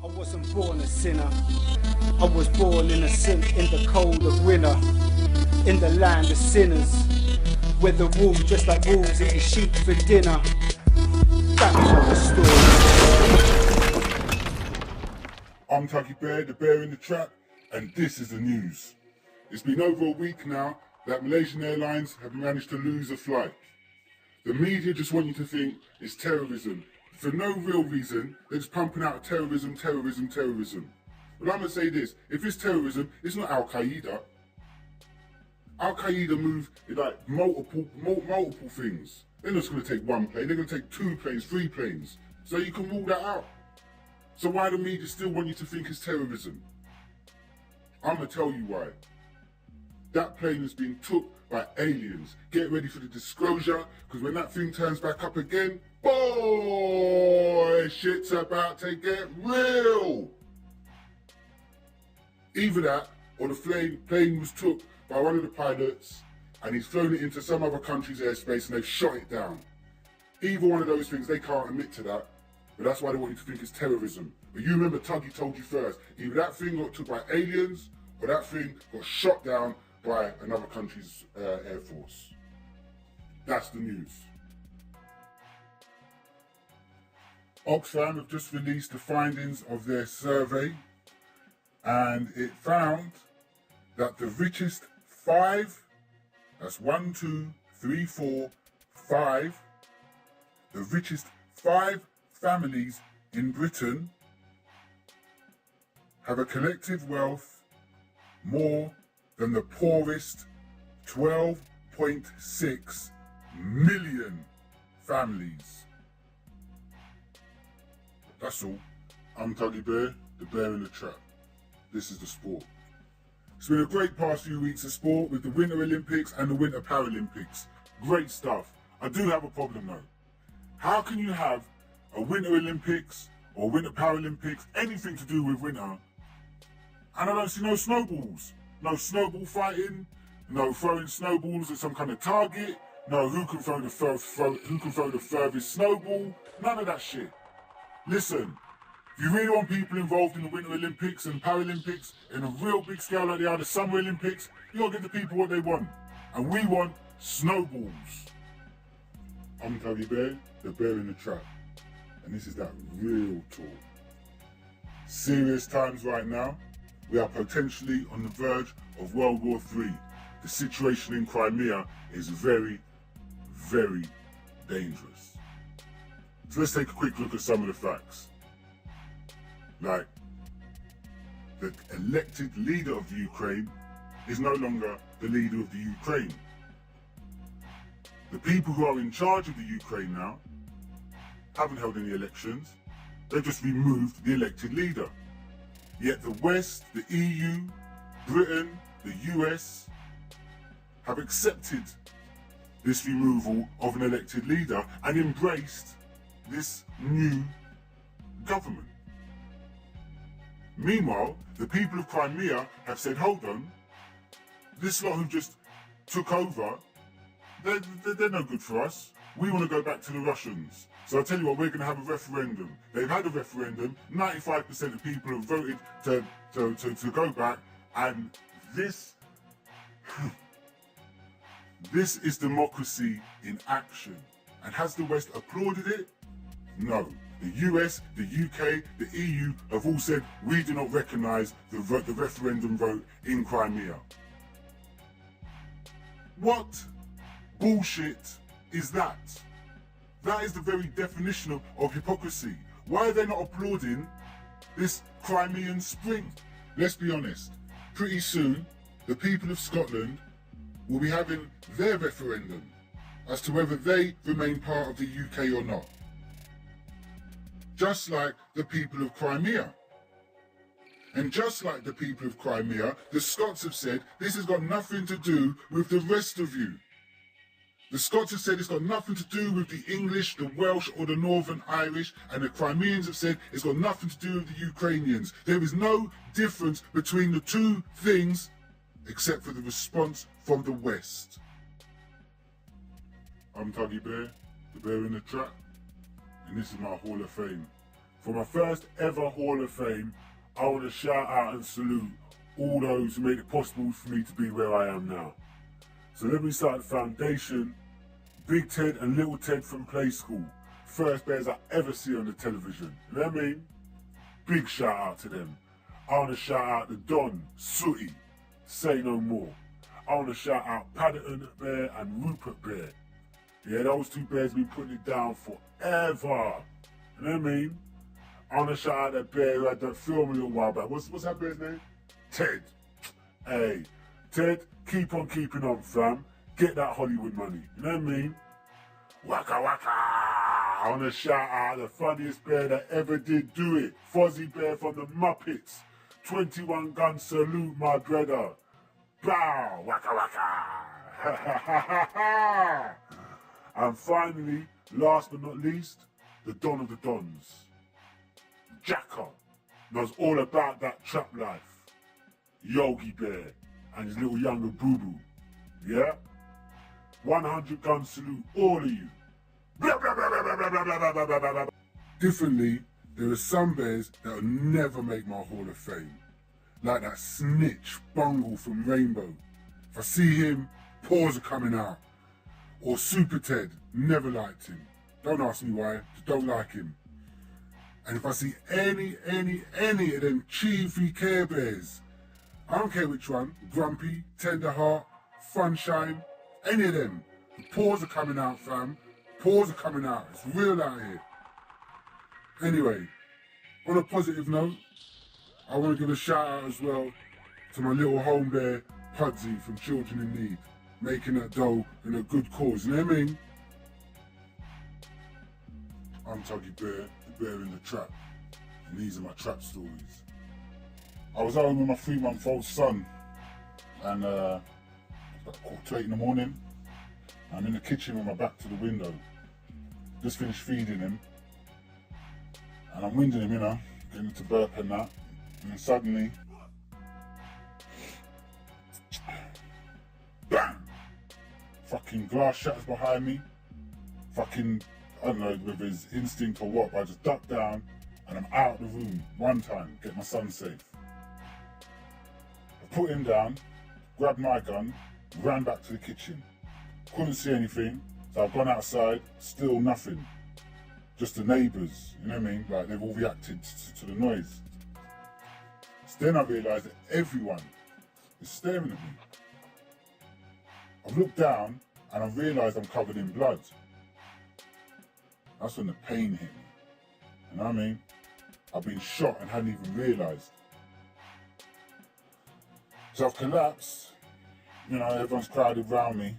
I wasn't born a sinner. I was born innocent in the cold of winter, in the land of sinners, where the wolves, just like wolves, eat the sheep for dinner. That's not the story. I'm Tuggy Bear, the bear in the trap, and this is the news. It's been over a week now that Malaysian Airlines have managed to lose a flight. The media just want you to think it's terrorism. For no real reason, they're just pumping out terrorism. But I'm going to say this, if it's terrorism, it's not Al-Qaeda. Al-Qaeda move like multiple things. They're not just going to take one plane, they're going to take 2 planes, 3 planes. So you can rule that out. So why do media still want you to think it's terrorism? I'm going to tell you why. That plane has been took by aliens. Get ready for the disclosure, because when that thing turns back up again, boy, shit's about to get real. Either that, or the plane was took by one of the pilots, and he's flown it into some other country's airspace and they've shot it down. Either one of those things, they can't admit to that, but that's why they want you to think it's terrorism. But you remember Tuggy told you first, either that thing got took by aliens, or that thing got shot down by another country's air force. That's the news. Oxfam have just released the findings of their survey, and it found that the richest 5, that's 1, 2, 3, 4, 5, the richest 5 families in Britain have a collective wealth more than the poorest 12.6 million families. That's all. I'm Tuggy Bear, the bear in the trap. This is the sport. It's been a great past few weeks of sport with the Winter Olympics and the Winter Paralympics. Great stuff. I do have a problem though. How can you have a Winter Olympics or Winter Paralympics, anything to do with winter, and I don't see no snowballs? No snowball fighting, no throwing snowballs at some kind of target, no who can throw the furthest snowball, none of that shit. Listen, if you really want people involved in the Winter Olympics and Paralympics in a real big scale like they are the Summer Olympics, you gotta give the people what they want. And we want snowballs. I'm Tuggy Bear, the bear in the trap. And this is that real talk. Serious times right now. We are potentially on the verge of World War III. The situation in Crimea is very, very dangerous. So let's take a quick look at some of the facts. Like, the elected leader of the Ukraine is no longer the leader of the Ukraine. The people who are in charge of the Ukraine now haven't held any elections. They've just removed the elected leader. Yet the West, the EU, Britain, the US have accepted this removal of an elected leader and embraced this new government. Meanwhile, the people of Crimea have said, hold on, this lot who just took over, they're no good for us. We want to go back to the Russians. So I'll tell you what, we're going to have a referendum. They've had a referendum, 95% of people have voted to go back, and this is democracy in action. And has the West applauded it? No. The US, the UK, the EU have all said we do not recognise the referendum vote in Crimea. What bullshit is that? That is the very definition of hypocrisy. Why are they not applauding this Crimean Spring? Let's be honest, pretty soon the people of Scotland will be having their referendum as to whether they remain part of the UK or not. Just like the people of Crimea. And just like the people of Crimea, the Scots have said this has got nothing to do with the rest of you. The Scots have said it's got nothing to do with the English, the Welsh or the Northern Irish, and the Crimeans have said it's got nothing to do with the Ukrainians. There is no difference between the two things except for the response from the West. I'm Tuggy Bear, the bear in the trap, and this is my Hall of Fame. For my first ever Hall of Fame, I want to shout out and salute all those who made it possible for me to be where I am now. So let me start the foundation. Big Ted and Little Ted from Play School. First bears I ever see on the television. You know what I mean? Big shout out to them. I want to shout out the Don, Sooty, Say No More. I want to shout out Paddington Bear and Rupert Bear. Yeah, those two bears been putting it down forever. You know what I mean? I want to shout out that bear who had that film a little while back. What's that bear's name? Ted. Hey, Ted, keep on keeping on, fam. Get that Hollywood money. You know what I mean? Waka waka! I want to shout out the funniest bear that ever did do it. Fozzie Bear from the Muppets. 21 gun salute, my brother. Bow! Waka waka! And finally, last but not least, the Don of the Dons. Jacker knows all about that trap life. Yogi Bear and his little younger boo-boo. Yeah? 100 gun salute, all of you. Blah, blah, blah, blah, blah, blah, blah, blah, blah, blah. Differently, there are some bears that will never make my Hall of Fame. Like that snitch Bungle from Rainbow. If I see him, paws are coming out. Or Super Ted, never liked him. Don't ask me why, just don't like him. And if I see any of them chiefy Care Bears, I don't care which one, Grumpy, Tenderheart, Funshine, any of them, the paws are coming out, fam. Paws are coming out, it's real out here. Anyway, on a positive note, I want to give a shout out as well to my little home bear, Pudsey from Children in Need, making that dough in a good cause, you know what I mean? I'm Tuggy Bear, the bear in the trap, and these are my trap stories. I was home with my 3-month-old son, and about 8:15 in the morning. I'm in the kitchen with my back to the window, just finished feeding him, and I'm winding him, you know, getting him to burp and that, and then suddenly, bam! Fucking glass shatters behind me, fucking, I don't know whether it's instinct or what, but I just duck down and I'm out of the room one time, get my son safe. I put him down, grabbed my gun, ran back to the kitchen. Couldn't see anything, so I've gone outside, still nothing. Just the neighbours, you know what I mean? Like they've all reacted to the noise. So then I realised that everyone is staring at me. I've looked down and I've realised I'm covered in blood. That's when the pain hit me. You know what I mean? I've been shot and hadn't even realised. So I've collapsed, you know, everyone's crowded around me.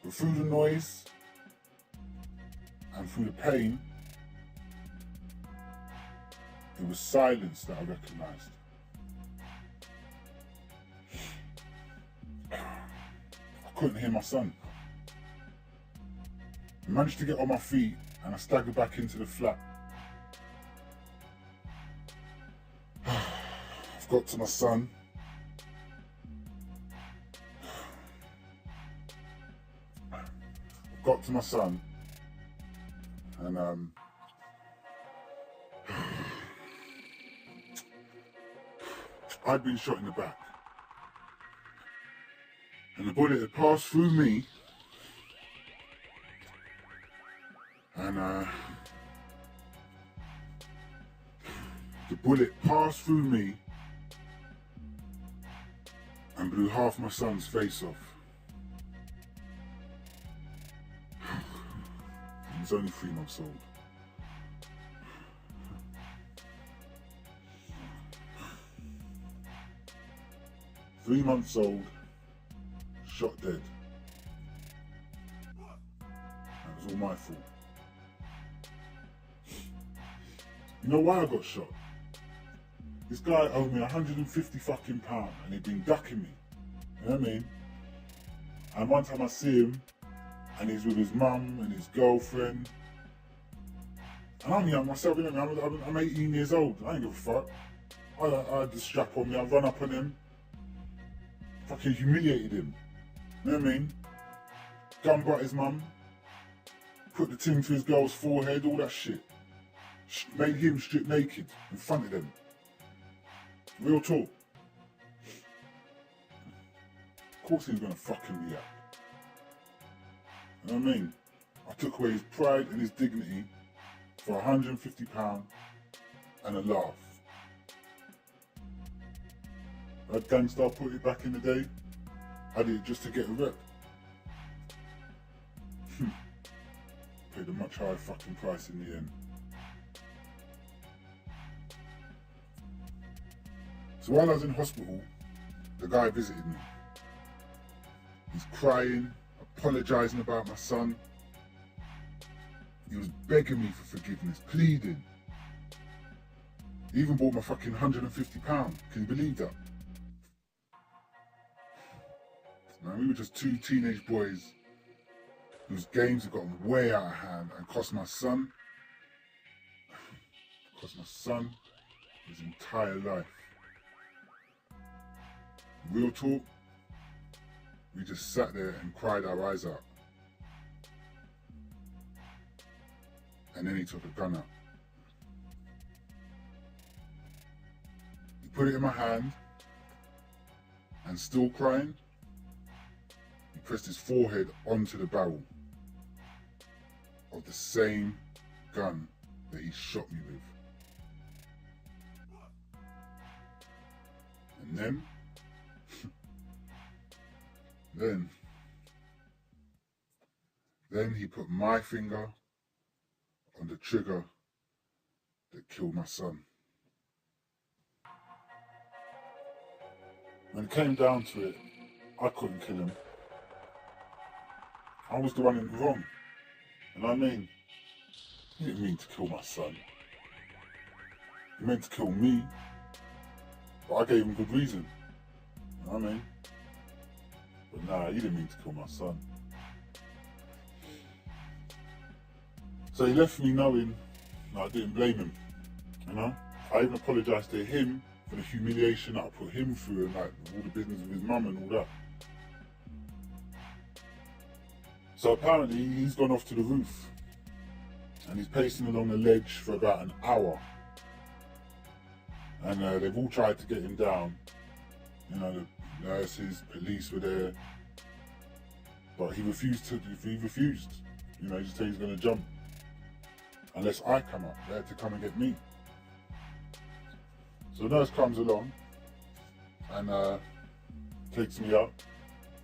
But through the noise and through the pain, it was silence that I recognised. I couldn't hear my son. I managed to get on my feet and I staggered back into the flat. I've got to my son. Got to my son, and I'd been shot in the back, and the bullet had passed through me, and the bullet passed through me and blew half my son's face off. He's only 3 months old. Three months old, shot dead. That was all my fault. You know why I got shot? This guy owed me 150 fucking pounds and he'd been ducking me. You know what I mean? And one time I see him, and he's with his mum and his girlfriend. And I'm young myself, you know, I'm 18 years old, I ain't give a fuck. I had the strap on me, I run up on him, fucking humiliated him. You know what I mean? Gun butt his mum, put the thing to his girl's forehead, all that shit. made him strip naked in front of them. Real talk. Of course he was going to fucking react. You know what I mean? I took away his pride and his dignity for £150 and a laugh. That gangster put it back in the day. I did it just to get a rep. Paid a much higher fucking price in the end. So while I was in hospital, the guy visited me. He's crying, apologising about my son. He was begging me for forgiveness, pleading. He even bought my fucking £150. Can you believe that? Man, we were just two teenage boys whose games had gotten way out of hand and cost my son his entire life. Real talk, we just sat there and cried our eyes out. And then he took a gun out. He put it in my hand and still crying, he pressed his forehead onto the barrel of the same gun that he shot me with. And then he put my finger on the trigger that killed my son. When it came down to it, I couldn't kill him. I was the one in the wrong. And I mean, he didn't mean to kill my son. He meant to kill me, but I gave him good reason. You know what I mean? But nah, he didn't mean to kill my son. So he left me knowing that I didn't blame him, you know? I even apologised to him for the humiliation that I put him through and like all the business with his mum and all that. So apparently he's gone off to the roof and he's pacing along the ledge for about an hour. And they've all tried to get him down. You know, the nurses, police were there. But he refused. You know, he just said he's going to jump. Unless I come up there to come and get me. So the nurse comes along and takes me up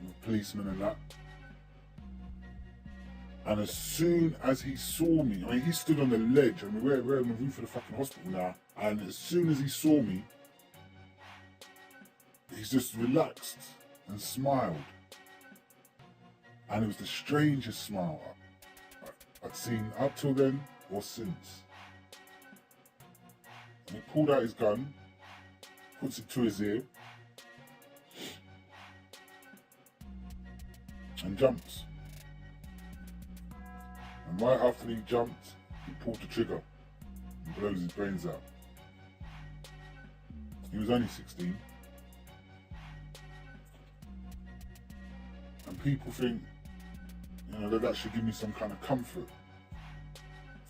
with policemen and that. And as soon as he saw me, I mean, he stood on the ledge. I mean, we're on the roof of the fucking hospital now. And as soon as he saw me, he's just relaxed and smiled. And it was the strangest smile I'd seen up till then or since. And he pulled out his gun, puts it to his ear, and jumps. And right after he jumped, he pulled the trigger and blows his brains out. He was only 16. And people think, you know, that should give me some kind of comfort.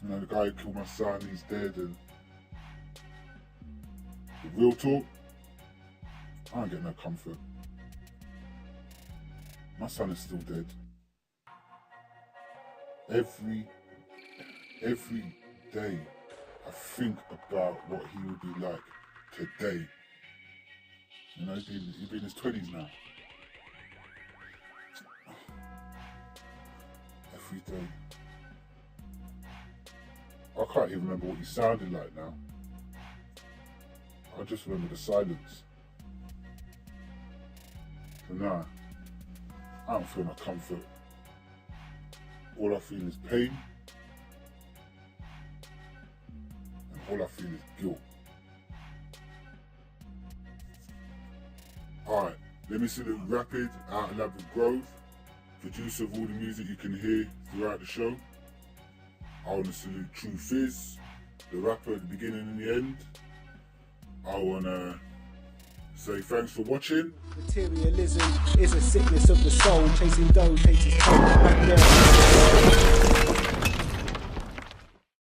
You know, the guy who killed my son, he's dead, and the real talk, I don't get no comfort. My son is still dead. Every day I think about what he would be like today. You know, he'd be in his 20s now. Every day. I can't even remember what he sounded like now. I just remember the silence. So nah, I don't feel no comfort. All I feel is pain, and all I feel is guilt. Alright, let me salute Rapid out of Elaborate Grove, producer of all the music you can hear throughout the show. I want to salute Truthiz, the rapper at the beginning and the end. I want to say thanks for watching. Materialism is a sickness of the soul, chasing dough takes its toll back there.